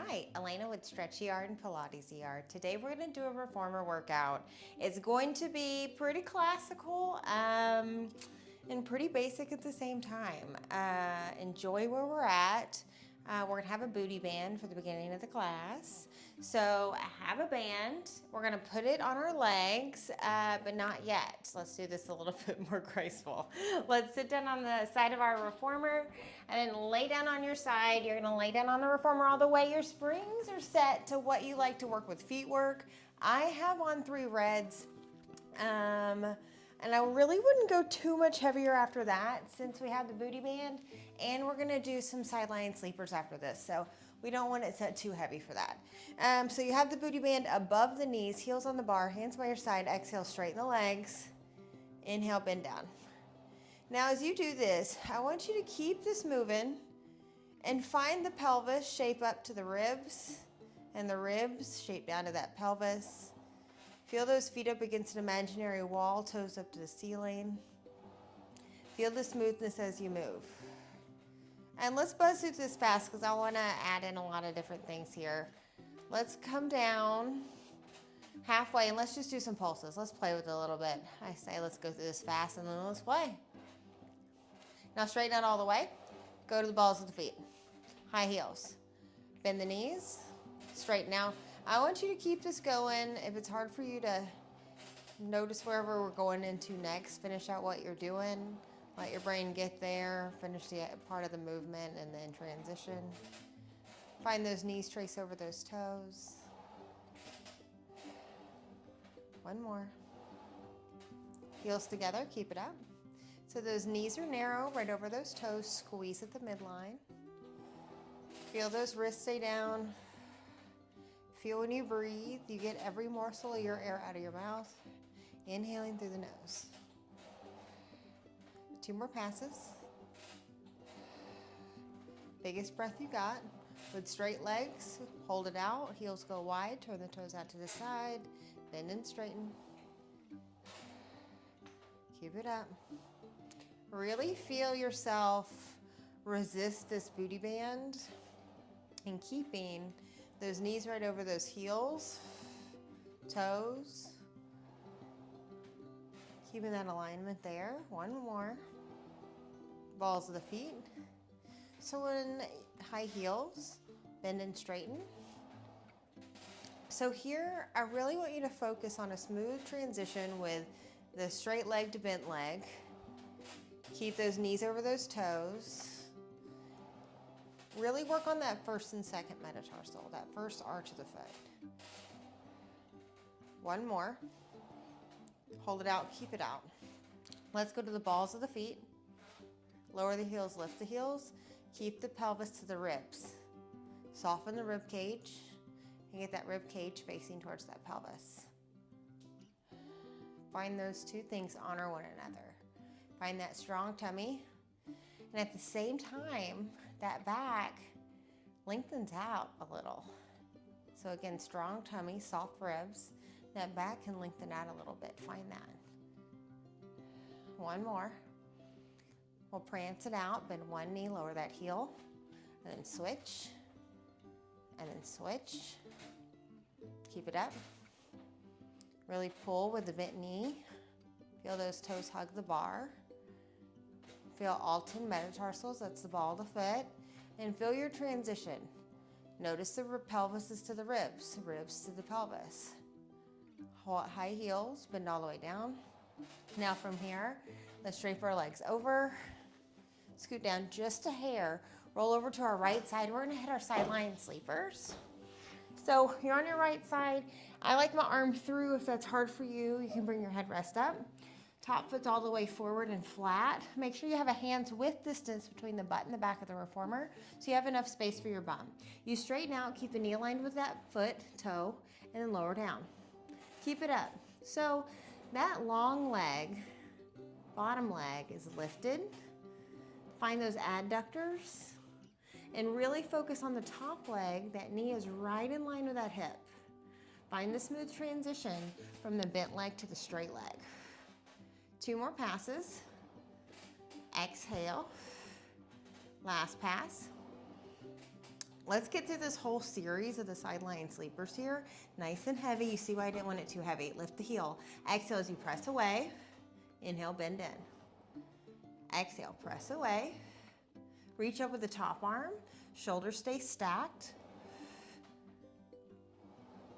Hi, Elena with Stretch ER and Pilates ER. Today we're going to do a reformer workout. It's going to be pretty classical and pretty basic at the same time. Enjoy where we're at. We're going to have a booty band for the beginning of the class. So I have a band. We're going to put it on our legs, but not yet. Let's do this a little bit more graceful. Let's sit down on the side of our reformer and then lay down on your side. You're going to lay down on the reformer all the way. Your springs are set to what you like to work with. Feet work. I have on 3 reds. And I really wouldn't go too much heavier after that since we have the booty band, and we're gonna do some sideline sleepers after this. So we don't want it set too heavy for that. So you have the booty band above the knees, heels on the bar, hands by your side, exhale, straighten the legs, inhale, bend down. Now as you do this, I want you to keep this moving and find the pelvis shape up to the ribs, and the ribs shape down to that pelvis. Feel those feet up against an imaginary wall, toes up to the ceiling. Feel the smoothness as you move. And let's buzz through this fast because I want to add in a lot of different things here. Let's come down halfway and let's just do some pulses. Let's play with it a little bit. I say let's go through this fast and then let's play. Now straighten out all the way. Go to the balls of the feet. High heels. Bend the knees. Straighten out. I want you to keep this going. If it's hard for you to notice wherever we're going into next, finish out what you're doing. Let your brain get there. Finish the part of the movement and then transition. Find those knees, trace over those toes. One more. Heels together, keep it up. So those knees are narrow, right over those toes. Squeeze at the midline. Feel those wrists stay down. Feel when you breathe, you get every morsel of your air out of your mouth. Inhaling through the nose. 2 more passes. Biggest breath you got. With straight legs, hold it out. Heels go wide, turn the toes out to the side. Bend and straighten. Keep it up. Really feel yourself resist this booty band and keeping those knees right over those heels, toes. Keeping that alignment there. One more. Balls of the feet. So in high heels, bend and straighten. So here, I really want you to focus on a smooth transition with the straight leg to bent leg. Keep those knees over those toes. Really work on that first and second metatarsal, that first arch of the foot. One more. Hold it out, keep it out. Let's go to the balls of the feet. Lower the heels, lift the heels. Keep the pelvis to the ribs. Soften the rib cage and get that rib cage facing towards that pelvis. Find those 2 things honor one another. Find that strong tummy. And at the same time, that back lengthens out a little. So again, strong tummy, soft ribs. That back can lengthen out a little bit. Find that. One more. We'll prance it out. Bend one knee, lower that heel. And then switch. And then switch. Keep it up. Really pull with the bent knee. Feel those toes hug the bar. Feel all 10 metatarsals, that's the ball of the foot, and feel your transition. Notice the pelvis is to the ribs to the pelvis. High heels, bend all the way down. Now from here, let's drape our legs over, scoot down just a hair, roll over to our right side. We're gonna hit our sideline sleepers. So you're on your right side. I like my arm through. If that's hard for you, you can bring your headrest up. Top foot's all the way forward and flat. Make sure you have a hands width distance between the butt and the back of the reformer so you have enough space for your bum. You straighten out, keep the knee aligned with that foot, toe, and then lower down. Keep it up. So that long leg, bottom leg is lifted. Find those adductors and really focus on the top leg. That knee is right in line with that hip. Find the smooth transition from the bent leg to the straight leg. 2 more passes. Exhale. Last pass. Let's get through this whole series of the sideline sleepers here. Nice and heavy. You see why I didn't want it too heavy. Lift the heel. Exhale as you press away. Inhale, bend in. Exhale, press away. Reach up with the top arm. Shoulders stay stacked.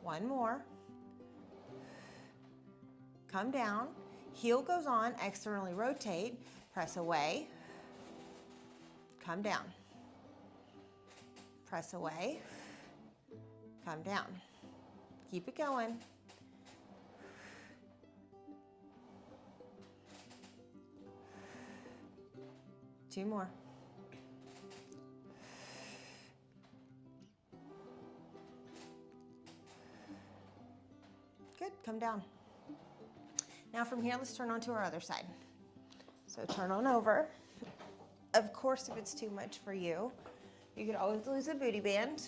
One more. Come down. Heel goes on. Externally rotate. Press away. Come down. Press away. Come down. Keep it going. Two more. Good, come down. Now from here, let's turn on to our other side. So turn on over. Of course, if it's too much for you, you could always lose a booty band.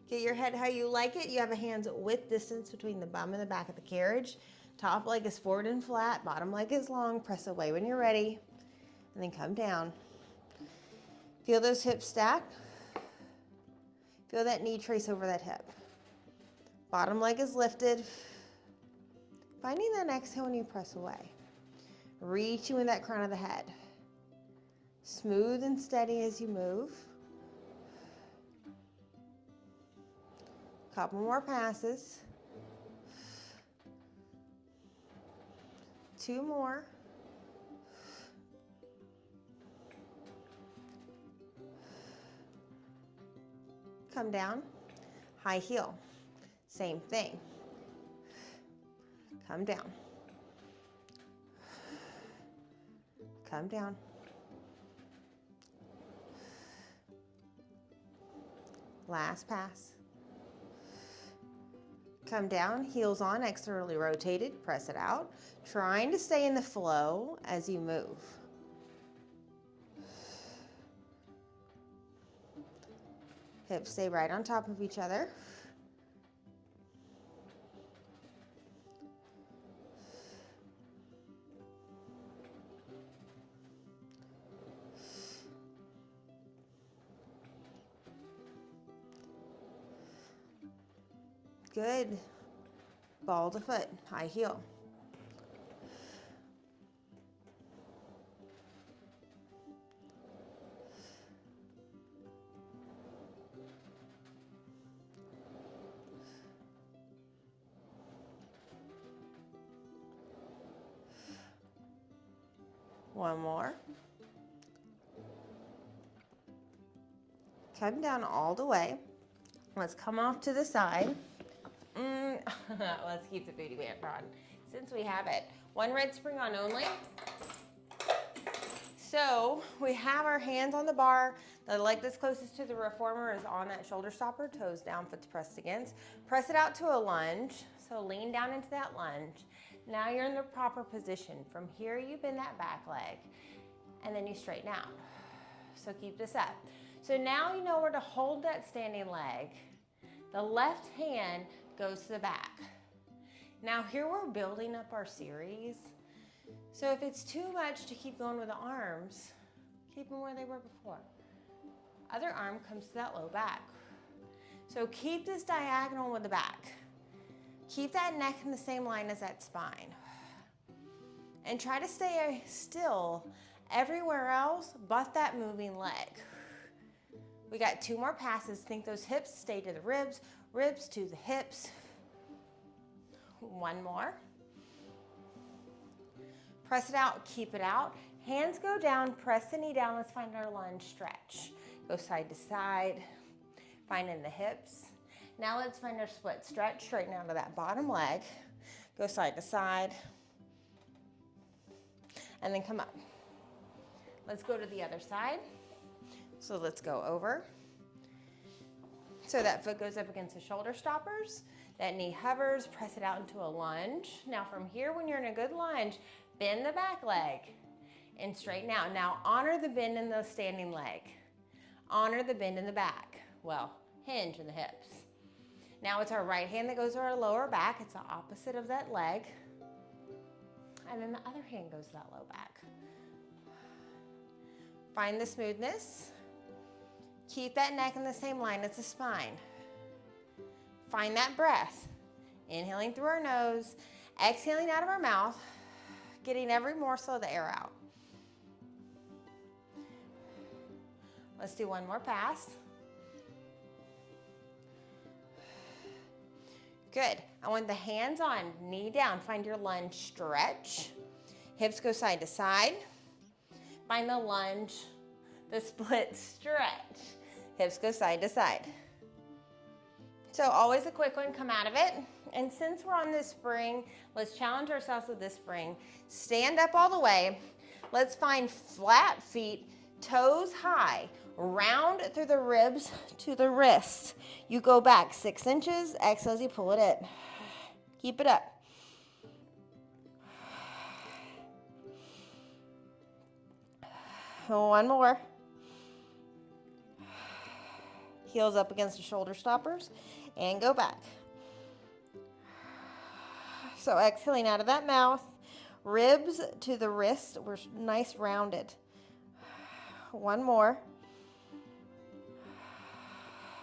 Get your head how you like it. You have a hands width distance between the bum and the back of the carriage. Top leg is forward and flat, bottom leg is long. Press away when you're ready, and then come down. Feel those hips stack. Feel that knee trace over that hip. Bottom leg is lifted. Finding that exhale when you press away. Reaching with that crown of the head. Smooth and steady as you move. Couple more passes. Two more. Come down. High heel. Same thing. Come down. Come down. Last pass. Come down, heels on, externally rotated, press it out. Trying to stay in the flow as you move. Hips stay right on top of each other. Good. Ball to foot, high heel. One more. Come down all the way. Let's come off to the side. Let's keep the booty band on since we have it. One red spring on only. So we have our hands on the bar. The leg that's closest to the reformer is on that shoulder stopper, toes down, foot's pressed against. Press it out to a lunge. So lean down into that lunge. Now you're in the proper position. From here, you bend that back leg and then you straighten out. So keep this up. So now you know where to hold that standing leg. The left hand goes to the back. Now here we're building up our series. So if it's too much to keep going with the arms, keep them where they were before. Other arm comes to that low back. So keep this diagonal with the back. Keep that neck in the same line as that spine. And try to stay still everywhere else but that moving leg. We got two more passes. Think those hips stay to the ribs, ribs to the hips. One more. Press it out, keep it out. Hands go down, press the knee down. Let's find our lunge stretch. Go side to side, finding the hips. Now let's find our split stretch, straighten out of that bottom leg. Go side to side, and then come up. Let's go to the other side. So let's go over. So that foot goes up against the shoulder stoppers. That knee hovers, press it out into a lunge. Now from here, when you're in a good lunge, bend the back leg and straighten out. Now honor the bend in the standing leg. Honor the bend in the back. Well, hinge in the hips. Now it's our right hand that goes to our lower back. It's the opposite of that leg. And then the other hand goes to that low back. Find the smoothness. Keep that neck in the same line as the spine. Find that breath. Inhaling through our nose, exhaling out of our mouth, getting every morsel of the air out. Let's do one more pass. Good. I want the hands on, knee down. Find your lunge stretch. Hips go side to side. Find the lunge, the split stretch. Hips go side to side. So always a quick one, come out of it. And since we're on this spring, let's challenge ourselves with this spring. Stand up all the way. Let's find flat feet, toes high. Round through the ribs to the wrists. You go back 6 inches. Exhale as you pull it in. Keep it up. One more. Heels up against the shoulder stoppers and go back. So exhaling out of that mouth, ribs to the wrist. We're nice rounded. One more.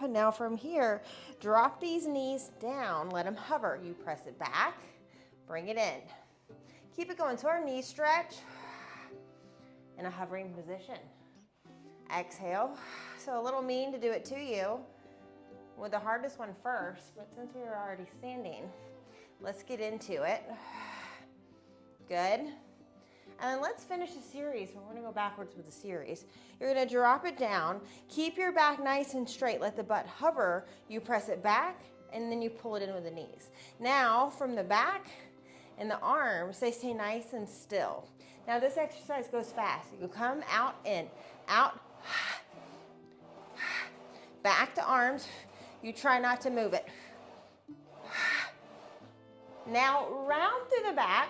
Now from here, drop these knees down, let them hover. You press it back, bring it in. Keep it going. So our knees stretch in a hovering position. Exhale. So a little mean to do it to you with the hardest one first, but since we were already standing, let's get into it. Good. And then let's finish the series. We're going to go backwards with the series. You're going to drop it down. Keep your back nice and straight. Let the butt hover. You press it back, and then you pull it in with the knees. Now, from the back and the arms, they stay nice and still. Now, this exercise goes fast. You come out, in, out, back to arms. You try not to move it. Now, round through the back.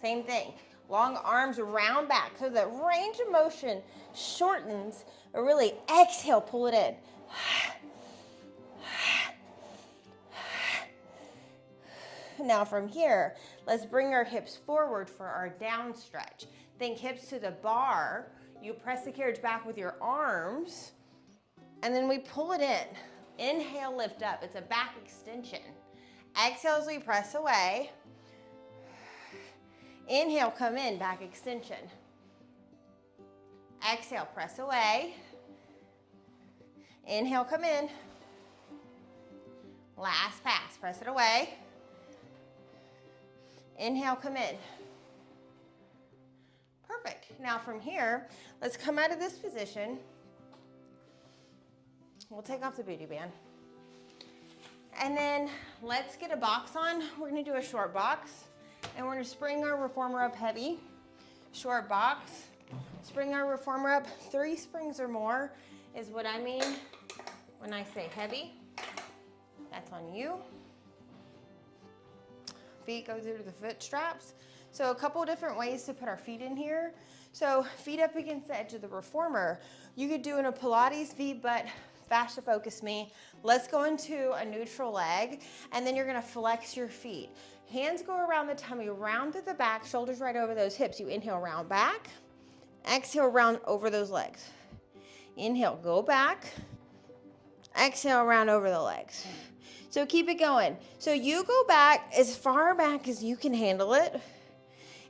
Same thing. Long arms round back. So the range of motion shortens, or really exhale, pull it in. Now from here, let's bring our hips forward for our down stretch. Think hips to the bar. You press the carriage back with your arms, and then we pull it in. Inhale, lift up. It's a back extension. Exhale as we press away. Inhale, come in, back extension. Exhale, press away. Inhale, come in. Last pass, press it away. Inhale, come in. Perfect. Now from here, let's come out of this position. We'll take off the booty band. And then let's get a box on. We're gonna do a short box. And we're gonna spring our reformer up heavy. Short box. Spring our reformer up. 3 springs or more is what I mean when I say heavy. That's on you. Feet go through the foot straps. So a couple different ways to put our feet in here. So feet up against the edge of the reformer. You could do in a Pilates V, but fascia focus me. Let's go into a neutral leg, and then you're gonna flex your feet. Hands go around the tummy, round through the back, shoulders right over those hips. You inhale, round back. Exhale, round over those legs. Inhale, go back. Exhale, round over the legs. So keep it going. So you go back as far back as you can handle it.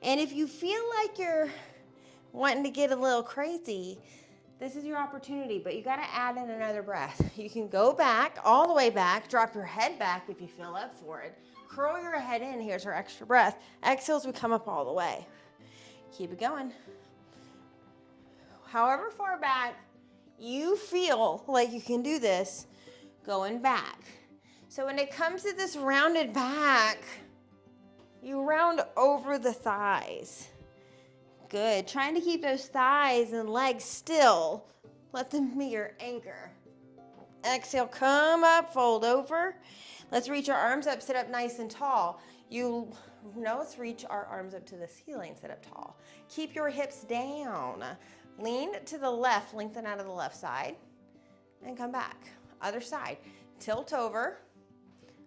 And if you feel like you're wanting to get a little crazy, this is your opportunity, but you gotta add in another breath. You can go back, all the way back, drop your head back if you feel up for it. Curl your head in, here's our extra breath. Exhale as we come up all the way. Keep it going. However far back you feel like you can do this, going back. So when it comes to this rounded back, you round over the thighs. Good. Trying to keep those thighs and legs still. Let them be your anchor. Exhale, come up, fold over. Let's reach our arms up, sit up nice and tall. Let's reach our arms up to the ceiling, sit up tall. Keep your hips down. Lean to the left, lengthen out of the left side, and come back. Other side. Tilt over,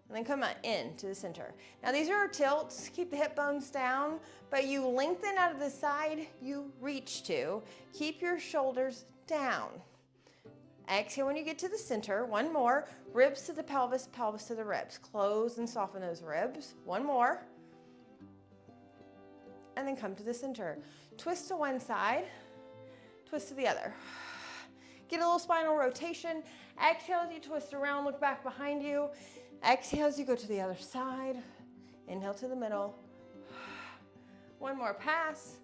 and then come in to the center. Now these are our tilts. Keep the hip bones down, but you lengthen out of the side you reach to. Keep your shoulders down. Exhale when you get to the center. One more. Ribs to the pelvis, pelvis to the ribs. Close and soften those ribs. One more. And then come to the center. Twist to one side, twist to the other. Get a little spinal rotation. Exhale as you twist around, look back behind you. Exhale as you go to the other side. Inhale to the middle. One more pass.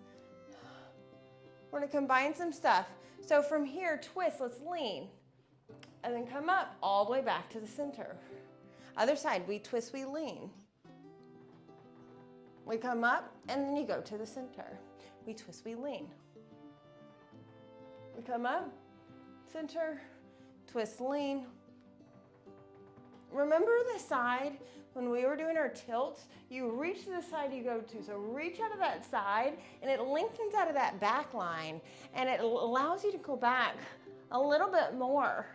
We're gonna combine some stuff. So from here, twist, let's lean. And then come up all the way back to the center. Other side, we twist, we lean. We come up, and then you go to the center. We twist, we lean. We come up, center, twist, lean. Remember the side, when we were doing our tilts, you reach to the side you go to. So reach out of that side, and it lengthens out of that back line, and it allows you to go back a little bit more.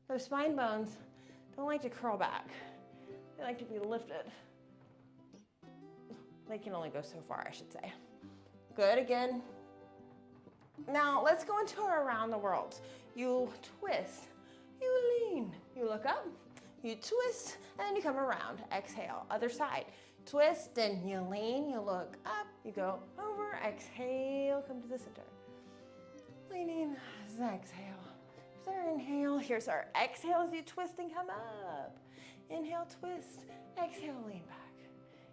Those spine bones don't like to curl back. They like to be lifted. They can only go so far, I should say. Good, again. Now, let's go into our around the world. You twist, you lean, you look up, you twist, and then you come around. Exhale, other side. Twist, and you lean, you look up, you go over, exhale, come to the center. Leaning, exhale. Here's our inhale, here's our exhale as you twist and come up. Inhale, twist, exhale, lean back.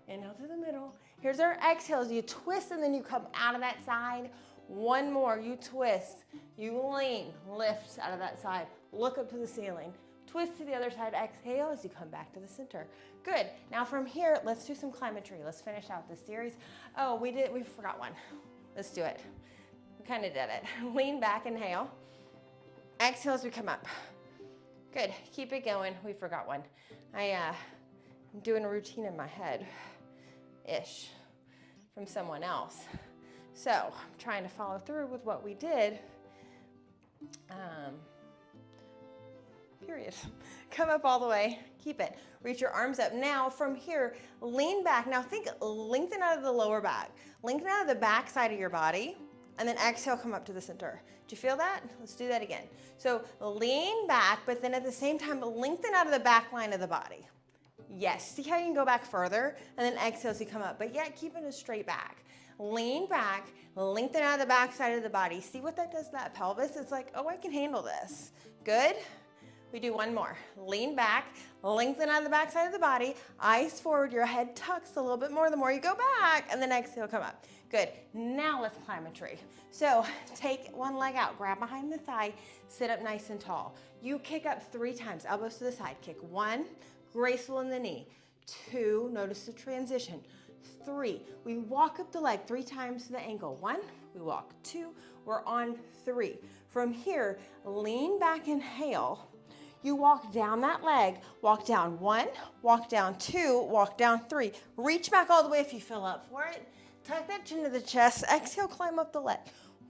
Inhale to the middle. Here's our exhale as you twist and then you come out of that side. One more, you twist, you lean, lift out of that side, look up to the ceiling. Twist to the other side, exhale as you come back to the center. Good, now from here, let's do some climatry. Let's finish out this series. Oh, we forgot one. Let's do it. We kind of did it. Lean back, inhale. Exhale as we come up. Good, keep it going. We forgot one. I'm doing a routine in my head-ish from someone else. So I'm trying to follow through with what we did. Period. Come up all the way, keep it. Reach your arms up. Now from here, lean back. Now think, lengthen out of the lower back. Lengthen out of the back side of your body, and then exhale, come up to the center. Do you feel that? Let's do that again. So lean back, but then at the same time, lengthen out of the back line of the body. Yes, see how you can go back further, and then exhale as you come up, but yet keeping a straight back. Lean back, lengthen out of the back side of the body. See what that does to that pelvis? It's like, oh, I can handle this. Good. We do one more. Lean back, lengthen out of the back side of the body, eyes forward, your head tucks a little bit more the more you go back, and then exhale, come up. Good. Now let's climb a tree. So take one leg out, grab behind the thigh, sit up nice and tall. You kick up 3 times, elbows to the side. Kick 1, graceful in the knee. 2, notice the transition. 3, we walk up the leg 3 times to the ankle. 1, we walk. 2, we're on 3. From here, lean back, inhale. You walk down that leg, walk down 1, walk down 2, walk down 3. Reach back all the way if you feel up for it. Tuck that chin to the chest. Exhale, climb up the leg.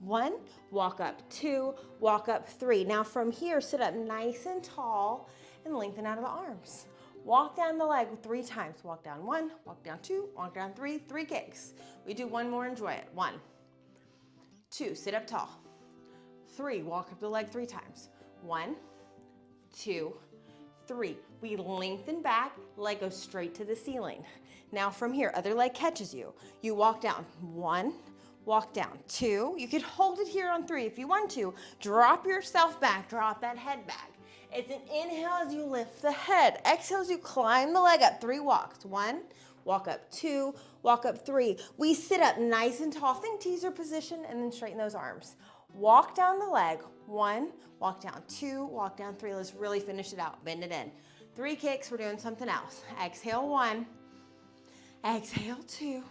1, walk up. 2, walk up. 3. Now from here, sit up nice and tall and lengthen out of the arms. Walk down the leg 3 times. Walk down 1, walk down 2, walk down 3, 3 kicks. We do one more, enjoy it. 1, 2, sit up tall. 3, walk up the leg 3 times. 1, 2, 3. We lengthen back, leg goes straight to the ceiling. Now from here, other leg catches you. You walk down 1, walk down 2. You could hold it here on 3 if you want to. Drop yourself back, drop that head back. It's an inhale as you lift the head. Exhale as you climb the leg up. 3 walks. 1, walk up. 2, walk up. 3. We sit up nice and tall. Think teaser position and then straighten those arms. Walk down the leg. 1, walk down 2, walk down 3. Let's really finish it out. Bend it in. 3 kicks. We're doing something else. Exhale 1. Exhale 2.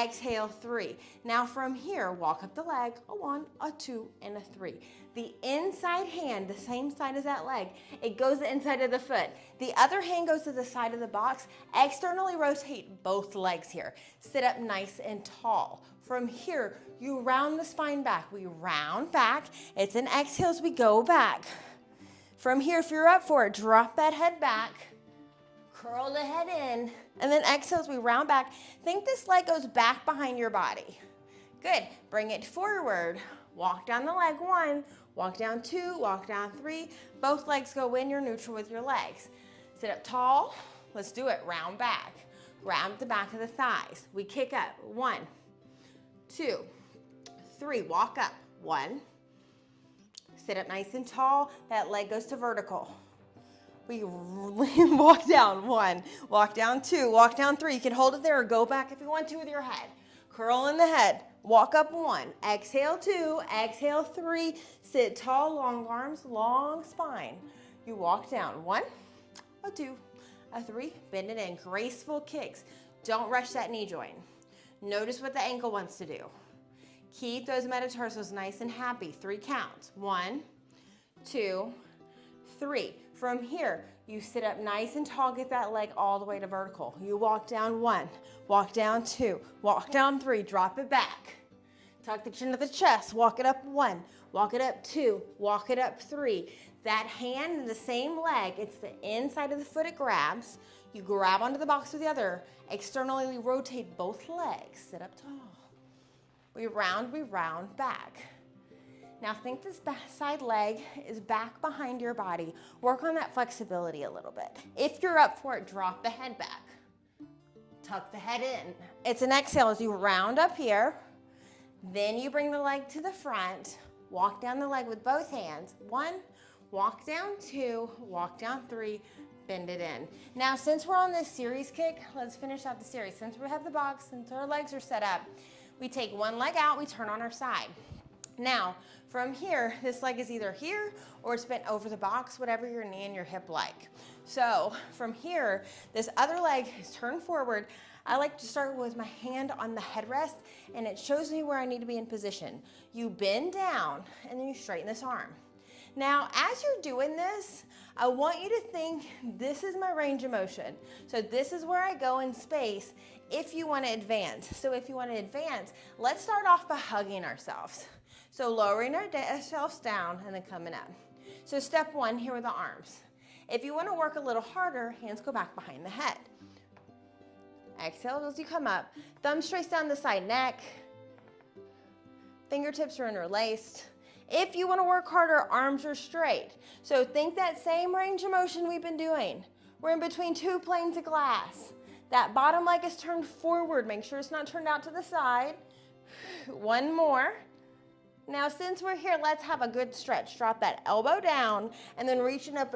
Exhale 3. Now from here, walk up the leg. A 1, a 2, and a 3. The inside hand, the same side as that leg, it goes the inside of the foot. The other hand goes to the side of the box. Externally rotate both legs here. Sit up nice and tall. From here, you round the spine back. We round back. It's an exhale as we go back. From here, if you're up for it, drop that head back. Curl the head in. And then exhale as we round back. Think this leg goes back behind your body. Good. Bring it forward. Walk down the leg, 1, walk down 2, walk down 3. Both legs go in, you're neutral with your legs. Sit up tall. Let's do it. Round back. Grab the back of the thighs. We kick up. 1, 2, 3. Walk up. 1. Sit up nice and tall. That leg goes to vertical. We walk down. 1, walk down 2, walk down 3. You can hold it there or go back if you want to with your head. Curl in the head. Walk up 1. Exhale 2. Exhale 3. Sit tall, long arms, long spine. You walk down. 1, a 2, a 3. Bend it in. Graceful kicks. Don't rush that knee joint. Notice what the ankle wants to do. Keep those metatarsals nice and happy. 3 counts. 1, 2, 3. From here, you sit up nice and tall. Get that leg all the way to vertical. You walk down 1, walk down 2, walk down 3. Drop it back. Tuck the chin to the chest. Walk it up 1, walk it up 2, walk it up 3. That hand and the same leg, it's the inside of the foot it grabs. You grab onto the box with the other. Externally rotate both legs. Sit up tall. We round back. Now think this side leg is back behind your body. Work on that flexibility a little bit. If you're up for it, drop the head back. Tuck the head in. It's an exhale as you round up here. Then you bring the leg to the front. Walk down the leg with both hands. 1, walk down 2, walk down 3, bend it in. Now, since we're on this series kick, let's finish out the series. Since we have the box, since our legs are set up, we take one leg out, we turn on our side. Now, from here, this leg is either here or it's bent over the box, whatever your knee and your hip like. So from here, this other leg is turned forward. I like to start with my hand on the headrest, and it shows me where I need to be in position. You bend down, and then you straighten this arm. Now, as you're doing this, I want you to think this is my range of motion. So this is where I go in space if you want to advance. So if you want to advance, let's start off by hugging ourselves. So lowering ourselves down and then coming up. So step 1 here with the arms. If you want to work a little harder, hands go back behind the head. Exhale as you come up. Thumbs trace down the side neck. Fingertips are interlaced. If you want to work harder, arms are straight. So think that same range of motion we've been doing. We're in between 2 planes of glass. That bottom leg is turned forward. Make sure it's not turned out to the side. 1 more. Now, since we're here, let's have a good stretch. Drop that elbow down and then reaching up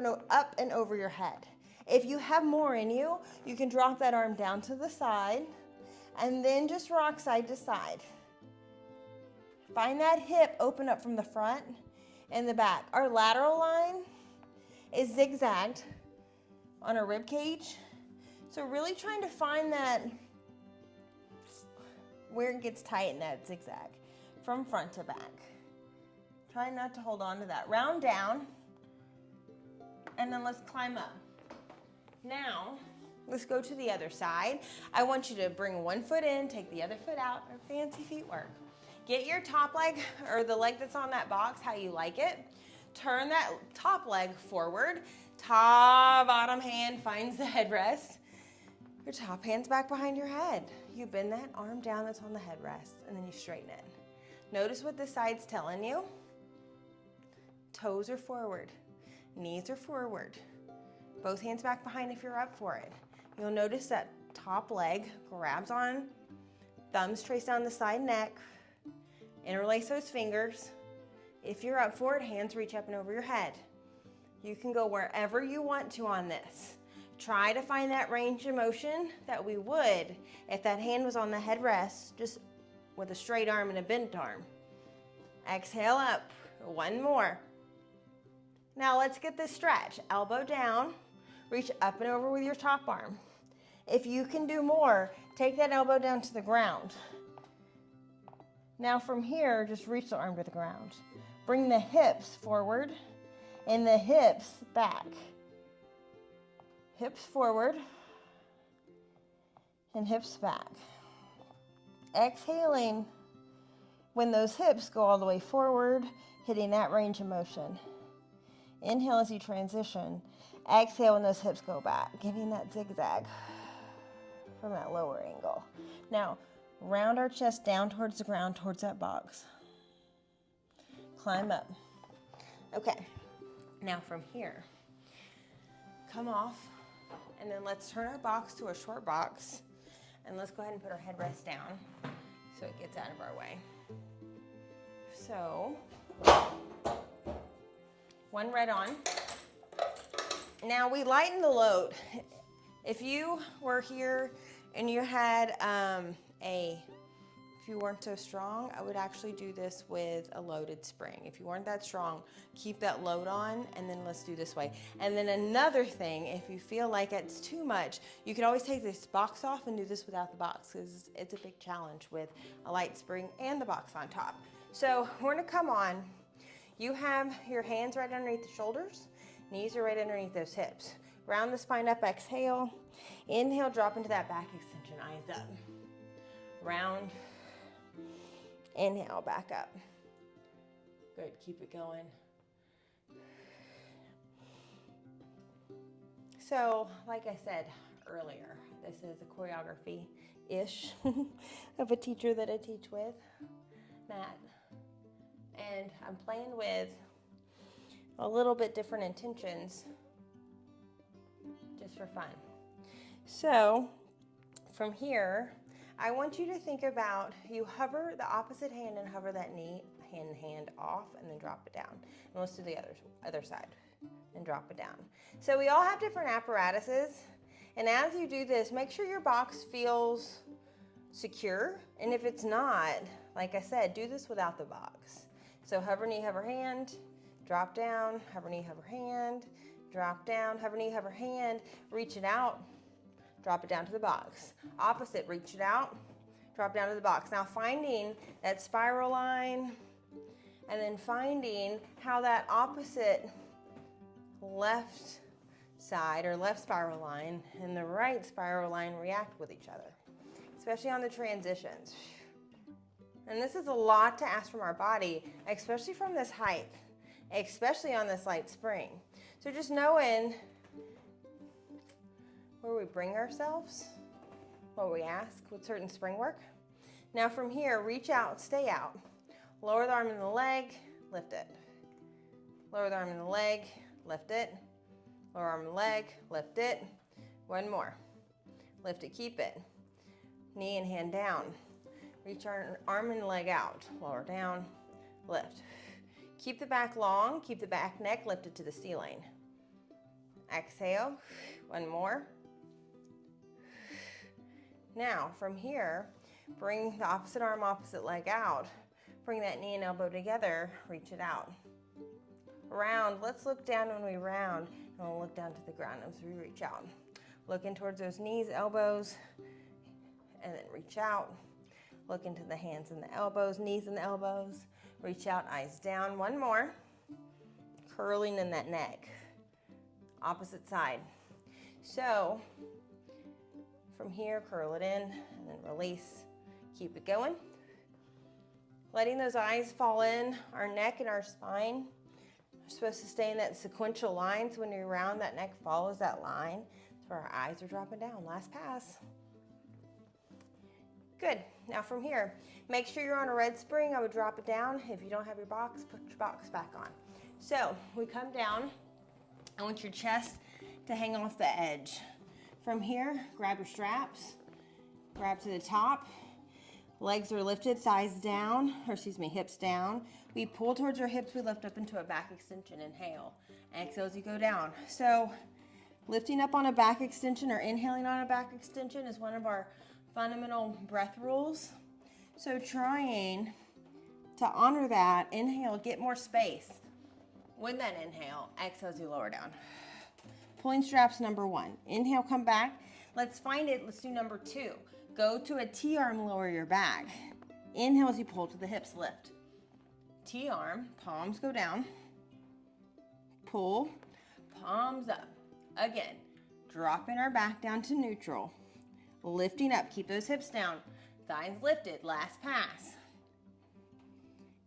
and over your head. If you have more in you, you can drop that arm down to the side and then just rock side to side. Find that hip open up from the front and the back. Our lateral line is zigzagged on our rib cage. So really trying to find that where it gets tight in that zigzag from front to back. Try not to hold on to that. Round down and then let's climb up. Now, let's go to the other side. I want you to bring one foot in, take the other foot out, or fancy feet work. Get your top leg, or the leg that's on that box, how you like it. Turn that top leg forward. Top bottom hand finds the headrest. Your top hand's back behind your head. You bend that arm down that's on the headrest, and then you straighten it. Notice what this side's telling you. Toes are forward. Knees are forward. Both hands back behind if you're up for it. You'll notice that top leg grabs on, thumbs trace down the side neck, interlace those fingers. If you're up for it, hands reach up and over your head. You can go wherever you want to on this. Try to find that range of motion that we would if that hand was on the headrest, just with a straight arm and a bent arm. Exhale up, 1 more. Now let's get this stretch. Elbow down, reach up and over with your top arm. If you can do more, take that elbow down to the ground. Now from here, just reach the arm to the ground. Bring the hips forward and the hips back. Hips forward and hips back. Exhaling when those hips go all the way forward, hitting that range of motion. Inhale as you transition. Exhale when those hips go back, getting that zigzag from that lower angle. Now, round our chest down towards the ground, towards that box. climb up. Okay, now from here, come off, and then let's turn our box to a short box, and let's go ahead and put our headrest down so it gets out of our way. So, one red on. Now we lighten the load. If you were here and you had if you weren't so strong, I would actually do this with a loaded spring. If you weren't that strong, keep that load on, and then let's do this way. And then another thing, if you feel like it's too much, you can always take this box off and do this without the box, because it's a big challenge with a light spring and the box on top. So we're gonna come on. You have your hands right underneath the shoulders, knees are right underneath those hips. Round the spine up, exhale. Inhale, drop into that back extension, eyes up. Round. Inhale, back up. Good, keep it going. So, like I said earlier, this is a choreography-ish of a teacher that I teach with, Matt. And I'm playing with a little bit different intentions just for fun. So, from here, I want you to think about, you hover the opposite hand and hover that knee hand off, and then drop it down. And let's do the other side and drop it down. So we all have different apparatuses, and as you do this, make sure your box feels secure. And if it's not, like I said, do this without the box. So hover knee, hover hand, drop down, hover knee, hover hand, drop down, hover knee, hover hand, reach it out, drop it down to the box. Opposite, reach it out, drop down to the box. Now finding that spiral line, and then finding how that opposite left side or left spiral line and the right spiral line react with each other, especially on the transitions. And this is a lot to ask from our body, especially from this height, especially on this light spring. So just knowing where we bring ourselves, what we ask with certain spring work. Now from here, reach out, stay out. Lower the arm and the leg, lift it. Lower the arm and the leg, lift it. Lower arm and leg, lift it. One more. Lift it, keep it. Knee and hand down. Reach our arm and leg out. Lower down, lift. Keep the back long, keep the back neck lifted to the ceiling. Exhale, one more. Now, from here, bring the opposite arm, opposite leg out. Bring that knee and elbow together, reach it out. Round, let's look down when we round, and we'll look down to the ground as we reach out. Looking towards those knees, elbows, and then reach out. Look into the hands and the elbows, knees and the elbows. Reach out, eyes down. One more. Curling in that neck. Opposite side. So, from here, curl it in, and then release. Keep it going. Letting those eyes fall in, our neck and our spine are supposed to stay in that sequential line. So when you're round, that neck follows that line. So our eyes are dropping down. Last pass. Good. Now from here, make sure you're on a red spring. I would drop it down. If you don't have your box, put your box back on. So we come down. I want your chest to hang off the edge. From here, grab your straps, grab to the top. Legs are lifted, thighs down, or excuse me, hips down. We pull towards our hips, we lift up into a back extension. Inhale. Exhale as you go down. So lifting up on a back extension or inhaling on a back extension is one of our fundamental breath rules. So trying to honor that, inhale, get more space. With that inhale, exhale as you lower down. Pulling straps, number one. Inhale, come back. Let's find it. Let's do number two. Go to a T-arm, lower your back. Inhale as you pull to the hips, lift. T-arm, palms go down. Pull, palms up. Again, dropping our back down to neutral. Lifting up, keep those hips down. Thighs lifted, last pass.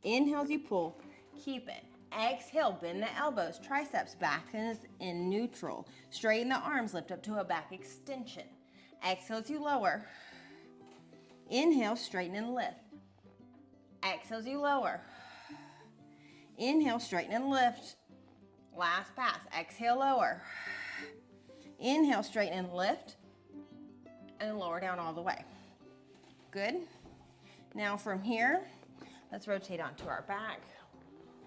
Inhale as you pull, keep it. Exhale, bend the elbows, triceps back is in neutral. Straighten the arms, lift up to a back extension. Exhale as you lower. Inhale, straighten and lift. Exhale as you lower. Inhale, straighten and lift. Last pass. Exhale, lower. Inhale, straighten and lift. And lower down all the way. Good. Now from here, let's rotate onto our back.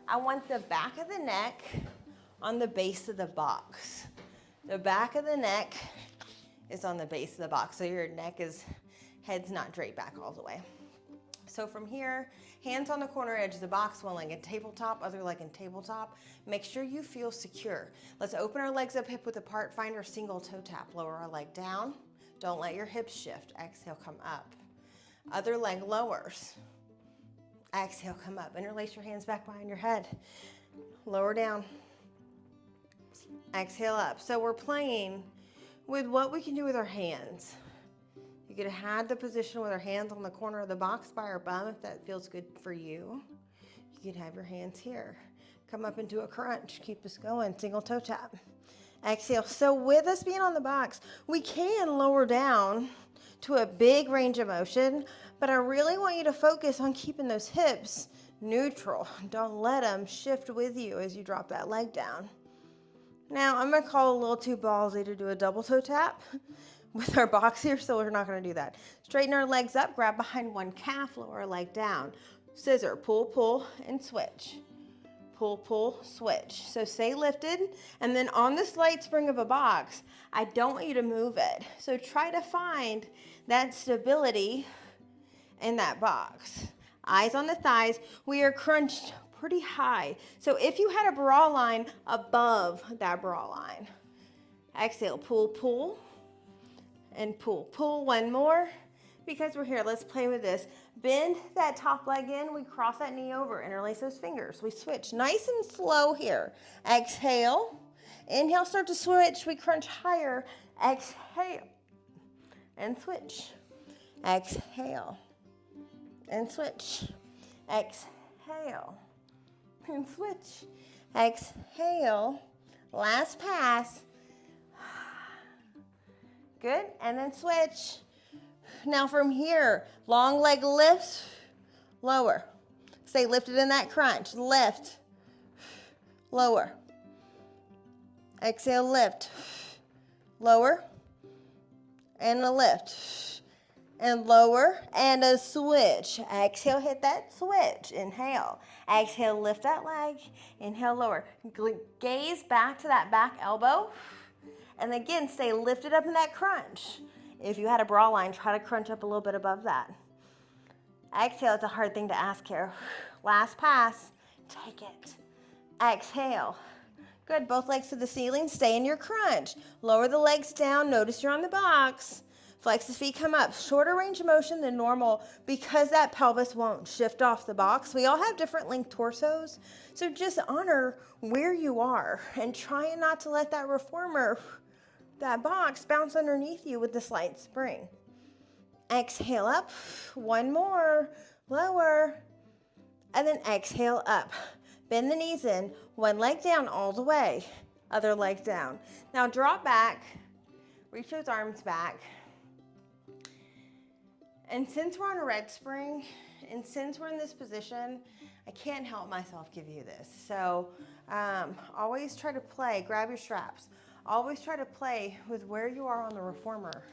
I want the back of the neck on the base of the box. The back of the neck is on the base of the box, so your head's not draped back all the way. So from here, hands on the corner edge of the box, one leg in tabletop, other leg in tabletop. Make sure you feel secure. Let's open our legs up hip width apart, find our single toe tap. Lower our leg down. Don't let your hips shift. Exhale, come up. Other leg lowers. Exhale, come up. Interlace your hands back behind your head. Lower down. Exhale up. So we're playing with what we can do with our hands. You could have the position with our hands on the corner of the box by our bum if that feels good for you. You could have your hands here. Come up into a crunch. Keep us going. Single toe tap. Exhale. So with us being on the box, we can lower down to a big range of motion, but I really want you to focus on keeping those hips neutral. Don't let them shift with you as you drop that leg down. Now, I'm going to call a little too ballsy to do a double toe tap with our box here, so we're not going to do that. Straighten our legs up, grab behind one calf, lower our leg down. Scissor, pull, pull, and switch. Pull, pull, switch. So stay lifted, and then on this light spring of a box, I don't want you to move it. So try to find that stability in that box. Eyes on the thighs. We are crunched pretty high. So if you had a bra line above that bra line, exhale, pull, pull, and pull. Pull one more because we're here. Let's play with this. Bend that top leg in. We cross that knee over. Interlace those fingers. We switch nice and slow here. Exhale. Inhale, start to switch. We crunch higher. Exhale and switch. Exhale and switch. Exhale and switch. Exhale. Last pass. Good. And then switch. Now from here, long leg lifts, lower. Stay lifted in that crunch. Lift, lower. Exhale, lift, lower, and a lift, and lower, and a switch. Exhale, hit that switch. Inhale. Exhale, lift that leg. Inhale, lower. Gaze back to that back elbow. And again, stay lifted up in that crunch. If you had a bra line, try to crunch up a little bit above that. Exhale, it's a hard thing to ask here. Last pass, take it. Exhale. Good, both legs to the ceiling, stay in your crunch. Lower the legs down, notice you're on the box. Flex the feet, come up. Shorter range of motion than normal because that pelvis won't shift off the box. We all have different length torsos, so just honor where you are and try not to let that reformer, that box, bounce underneath you with the slight spring. Exhale up, one more, lower, and then exhale up. Bend the knees in, one leg down all the way, other leg down. Now drop back, reach those arms back. And since we're on a red spring, and since we're in this position, I can't help myself give you this. So always try to play, grab your straps. Always try to play with where you are on the reformer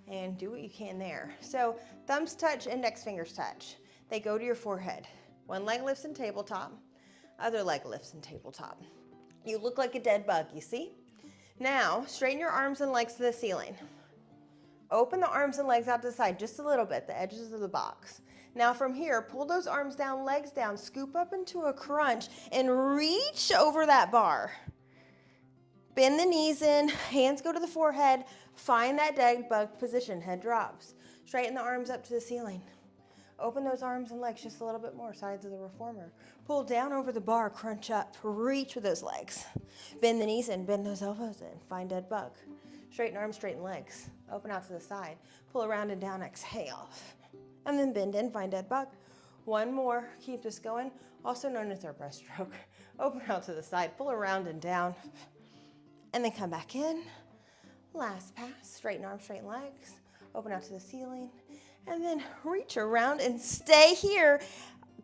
and do what you can there. So thumbs touch, index fingers touch. They go to your forehead. One leg lifts in tabletop, other leg lifts in tabletop. You look like a dead bug, you see? Now, straighten your arms and legs to the ceiling. Open the arms and legs out to the side just a little bit, the edges of the box. Now from here, pull those arms down, legs down, scoop up into a crunch and reach over that bar. Bend the knees in, hands go to the forehead, find that dead bug position, head drops. Straighten the arms up to the ceiling. Open those arms and legs just a little bit more, sides of the reformer. Pull down over the bar, crunch up, reach with those legs. Bend the knees in, bend those elbows in, find dead bug. Straighten arms, straighten legs. Open out to the side. Pull around and down, exhale. And then bend in, find dead bug. One more, keep this going, also known as our breaststroke. Open out to the side, pull around and down. And then come back in. Last pass, straighten arms, straighten legs. Open out to the ceiling. And then reach around and stay here.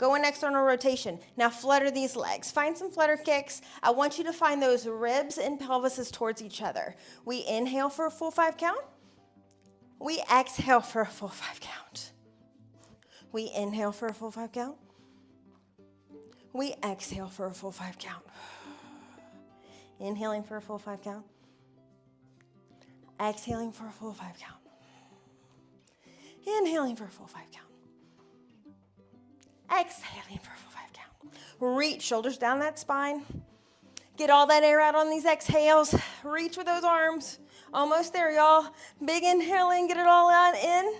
Go in external rotation. Now flutter these legs. Find some flutter kicks. I want you to find those ribs and pelvises towards each other. We inhale for a full 5 count. We exhale for a full 5 count. We inhale for a full 5 count. We exhale for a full 5 count. Inhaling for a full 5 count. Exhaling for a full 5 count. Inhaling for a full 5 count. Exhaling for a full 5 count. Reach, shoulders down that spine. Get all that air out on these exhales. Reach with those arms. Almost there, y'all. Big inhaling, get it all out in.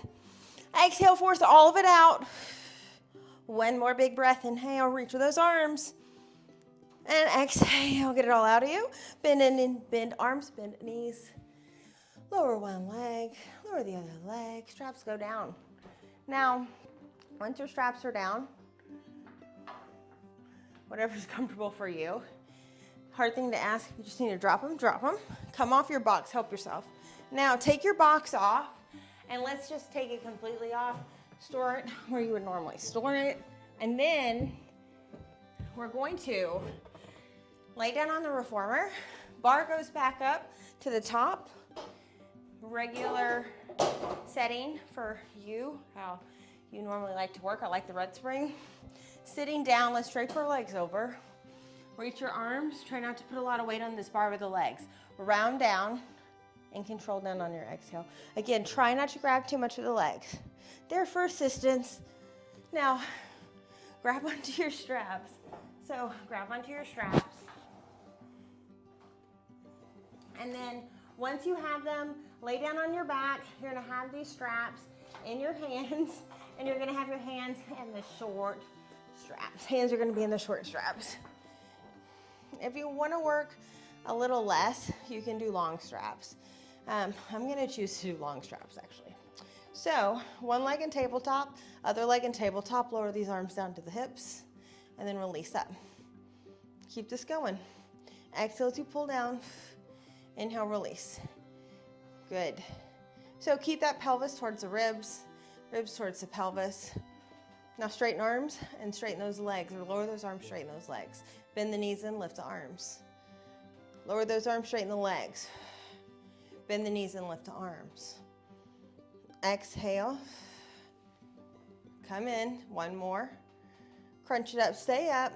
Exhale, force all of it out. One more big breath. Inhale, reach with those arms. And exhale, get it all out of you. Bend in, bend arms, bend knees. Lower one leg, lower the other leg. Straps go down. Now, once your straps are down, whatever's comfortable for you. Hard thing to ask, you just need to drop them. Come off your box, help yourself. Now, take your box off, and let's just take it completely off. Store it where you would normally store it. And then we're going to lay down on the reformer. Bar goes back up to the top. Regular setting for you, how you normally like to work. I like the red spring. Sitting down, let's drape our legs over. Reach your arms. Try not to put a lot of weight on this bar with the legs. Round down and control down on your exhale. Again, try not to grab too much with the legs. There for assistance. Now, grab onto your straps. So, grab onto your straps. And then, once you have them, lay down on your back. You're gonna have these straps in your hands, and you're gonna have your hands in the short straps. Hands are gonna be in the short straps. If you wanna work a little less, you can do long straps. I'm gonna choose to do long straps, actually. So, one leg in tabletop, other leg in tabletop, lower these arms down to the hips, and then release up. Keep this going. Exhale to pull down. Inhale, release. Good. So keep that pelvis towards the ribs, ribs towards the pelvis. Now straighten arms and straighten those legs, or lower those arms, straighten those legs. Bend the knees and lift the arms. Lower those arms, straighten the legs. Bend the knees and lift the arms. Exhale. Come in, one more. Crunch it up, stay up.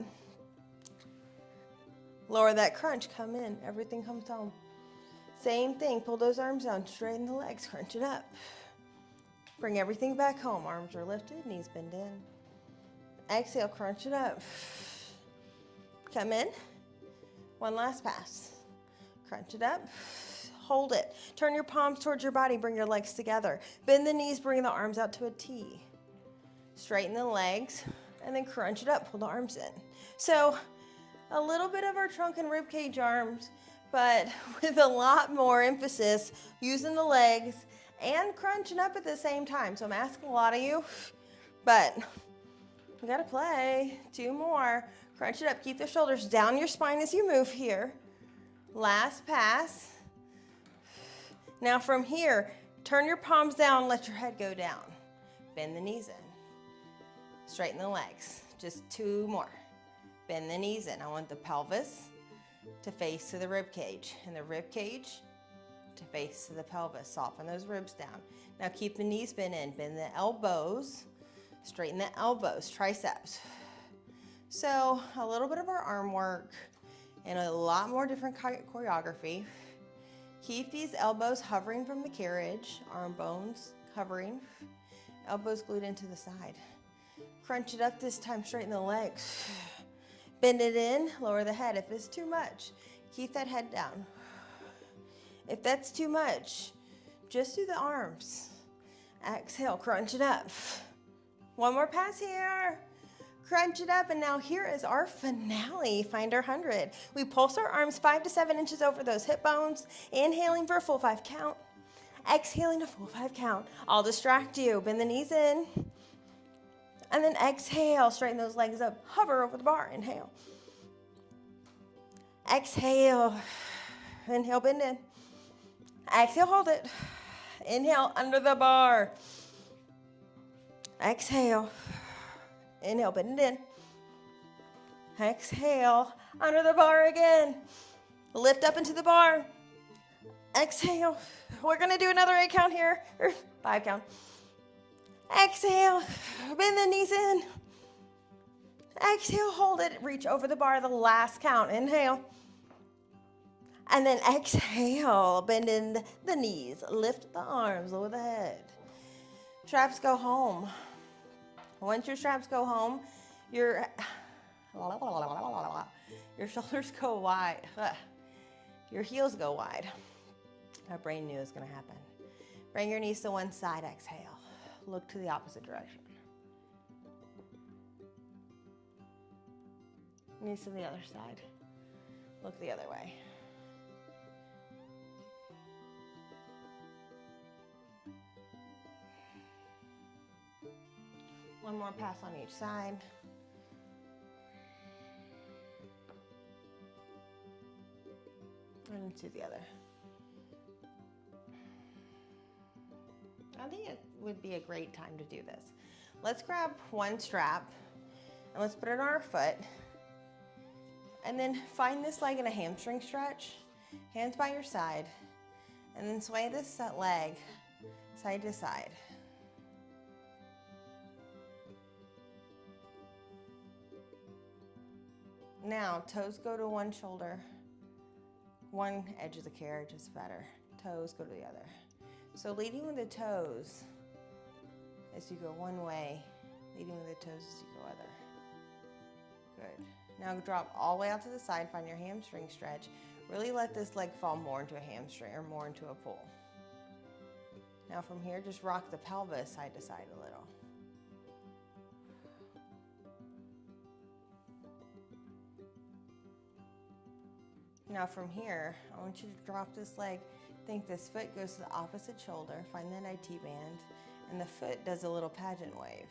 Lower that crunch, come in, everything comes home. Same thing, pull those arms down, straighten the legs, crunch it up. Bring everything back home. Arms are lifted, knees bend in. Exhale, crunch it up. Come in. One last pass. Crunch it up. Hold it. Turn your palms towards your body, bring your legs together. Bend the knees, bring the arms out to a T. Straighten the legs, and then crunch it up, pull the arms in. So, a little bit of our trunk and rib cage arms, but with a lot more emphasis using the legs and crunching up at the same time. So I'm asking a lot of you, but we gotta play. 2 more. Crunch it up. Keep the shoulders down your spine as you move here. Last pass. Now from here, turn your palms down, let your head go down. Bend the knees in. Straighten the legs. Just 2 more. Bend the knees in. I want the pelvis to face to the rib cage, and the rib cage to face to the pelvis. Soften those ribs down. Now keep the knees bent in. Bend the elbows. Straighten the elbows, triceps. So a little bit of our arm work and a lot more different choreography. Keep these elbows hovering from the carriage, arm bones hovering, elbows glued into the side. Crunch it up this time, straighten the legs. Bend it in, lower the head. If it's too much, keep that head down. If that's too much, just do the arms. Exhale, crunch it up. One more pass here. Crunch it up, and now here is our finale. Find our 100. We pulse our arms 5 to 7 inches over those hip bones, inhaling for a full 5 count, exhaling a full 5 count. I'll distract you. Bend the knees in, and then exhale. Straighten those legs up. Hover over the bar. Inhale. Exhale. Inhale, bend in. Exhale, hold it. Inhale, under the bar. Exhale. Inhale, bend it in. Exhale, under the bar again. Lift up into the bar. Exhale. We're gonna do another 8 count here, or 5 count. Exhale, bend the knees in. Exhale, hold it, reach over the bar, the last count. Inhale. And then exhale, bend in the knees, lift the arms, lower the head. Straps go home. Once your straps go home, your shoulders go wide. Your heels go wide. My brain knew it was gonna happen. Bring your knees to one side, exhale. Look to the opposite direction. Knees to the other side. Look the other way. One more pass on each side. And to the other. I think it would be a great time to do this. Let's grab one strap and let's put it on our foot. And then find this leg in a hamstring stretch. Hands by your side. And then sway this leg side to side. Now, toes go to one shoulder. One edge of the carriage is better. Toes go to the other. So leading with the toes as you go one way, leading with the toes as you go other. Good. Now drop all the way out to the side, find your hamstring stretch. Really let this leg fall more into a hamstring or more into a pull. Now from here, just rock the pelvis side to side a little. Now from here, I want you to drop this leg. Think this foot goes to the opposite shoulder. Find that IT band. And the foot does a little pageant wave.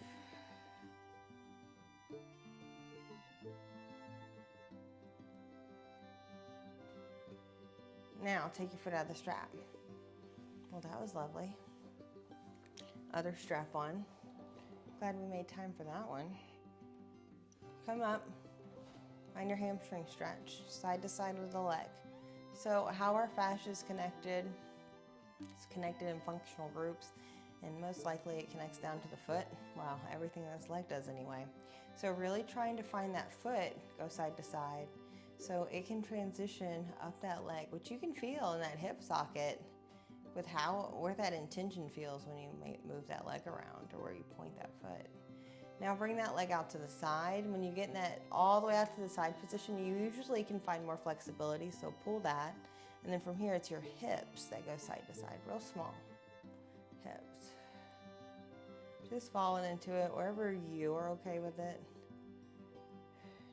Now take your foot out of the strap. Well, that was lovely. Other strap on. Glad we made time for that one. Come up. Find your hamstring stretch, side to side with the leg. So how our fascia is connected, it's connected in functional groups, and most likely it connects down to the foot. Wow, everything this leg does anyway. So really trying to find that foot, go side to side, so it can transition up that leg, which you can feel in that hip socket with where that intention feels when you move that leg around or where you point that foot. Now bring that leg out to the side. When you get in that all the way out to the side position, you usually can find more flexibility, so pull that. And then from here, it's your hips that go side to side, real small. Hips. Just falling into it wherever you are okay with it.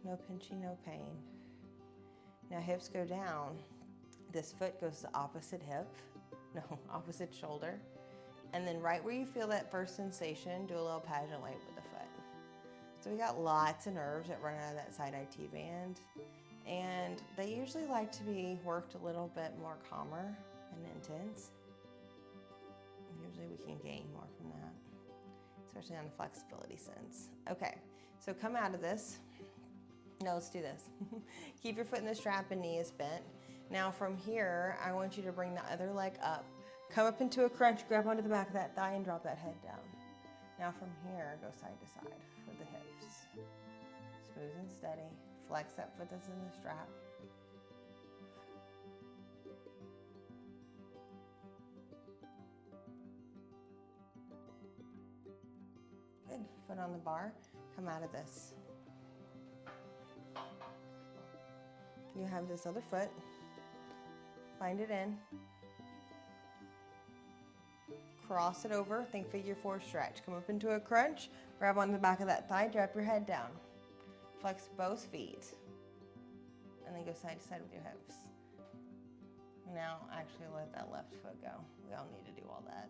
No pinching, no pain. Now hips go down. This foot goes to the opposite hip, opposite shoulder. And then right where you feel that first sensation, do a little pageant wave with the foot. So we got lots of nerves that run out of that side IT band. And they usually like to be worked a little bit more calmer and intense. Usually we can gain more from that, especially on the flexibility sense. Okay, so come out of this. No, let's do this. Keep your foot in the strap and knee is bent. Now from here, I want you to bring the other leg up. Come up into a crunch, grab onto the back of that thigh and drop that head down. Now from here, go side to side with the hips. Smooth and steady. Flex that foot that's in the strap. Good. Foot on the bar. Come out of this. You have this other foot. Find it in. Cross it over, think figure 4 stretch. Come up into a crunch, grab on the back of that thigh, drop your head down. Flex both feet. And then go side to side with your hips. Now actually let that left foot go. We all need to do all that.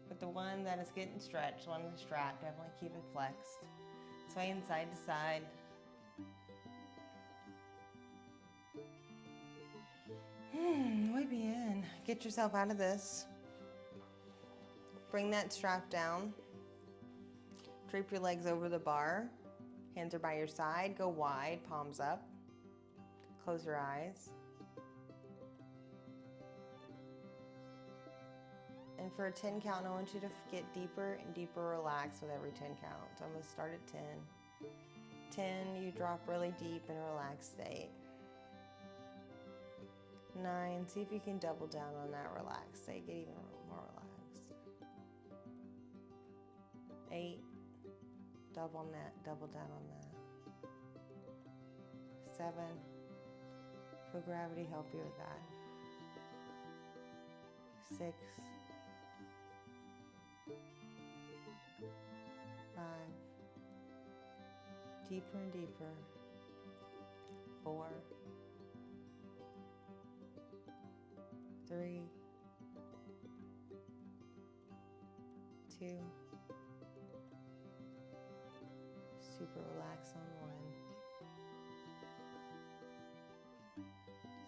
But the one that is getting stretched, one in the strap, definitely keep it flexed. Swaying side to side. Muy bien. Get yourself out of this. Bring that strap down. Drape your legs over the bar. Hands are by your side. Go wide, palms up. Close your eyes. And for a 10 count, I want you to get deeper and deeper relaxed with every 10 count. So I'm going to start at 10. 10, you drop really deep in a relaxed state. 9, see if you can double down on that relaxed state. Get even more relaxed. 8, double down on that. 7, feel gravity help you with that. 6, 5, deeper and deeper. 4, 3, 2, super relax on 1.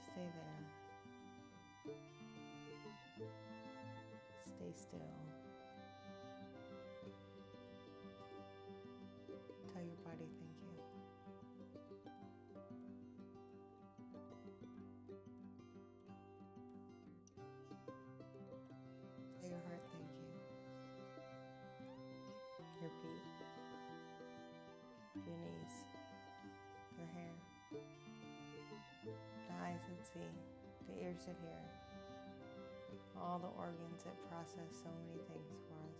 Stay there. Stay still. Tell your body thank you. Tell your heart thank you. Your feet. Your knees. Your hair. The eyes that see. The ears that hear. All the organs that process so many things for us.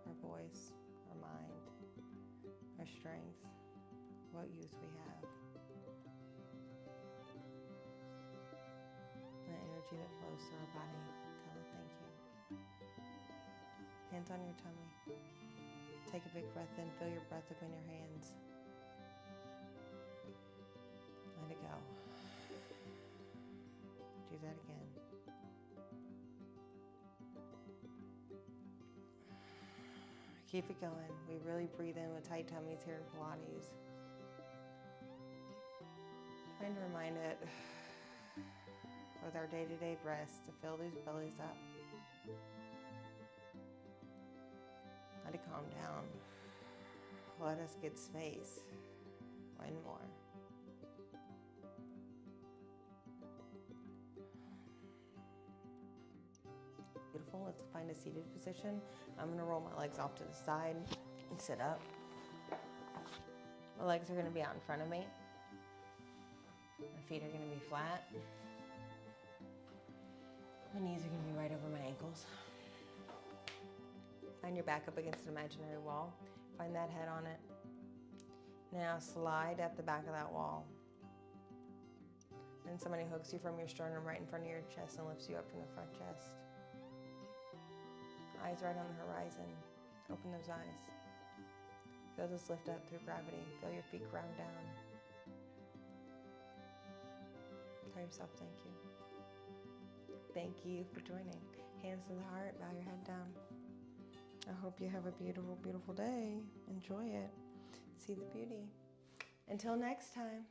Our voice, our mind, our strength, what youth we have. The energy that flows through our body. Tell it thank you. Hands on your tummy. Take a big breath in. Feel your breath up in your hands. Let it go. Do that again. Keep it going. We really breathe in with tight tummies here in Pilates. Trying to remind it with our day-to-day breaths to fill these bellies up. Let it calm down. Let us get space. One more. Beautiful. Let's find a seated position. I'm going to roll my legs off to the side and sit up. My legs are going to be out in front of me. My feet are going to be flat. My knees are going to be right over my ankles. Find your back up against an imaginary wall. Find that head on it. Now slide at the back of that wall. Then somebody hooks you from your sternum right in front of your chest and lifts you up from the front chest. Eyes right on the horizon. Open those eyes. Feel this lift up through gravity. Feel your feet ground down. Tell yourself thank you. Thank you for joining. Hands to the heart, bow your head down. I hope you have a beautiful, beautiful day. Enjoy it. See the beauty. Until next time.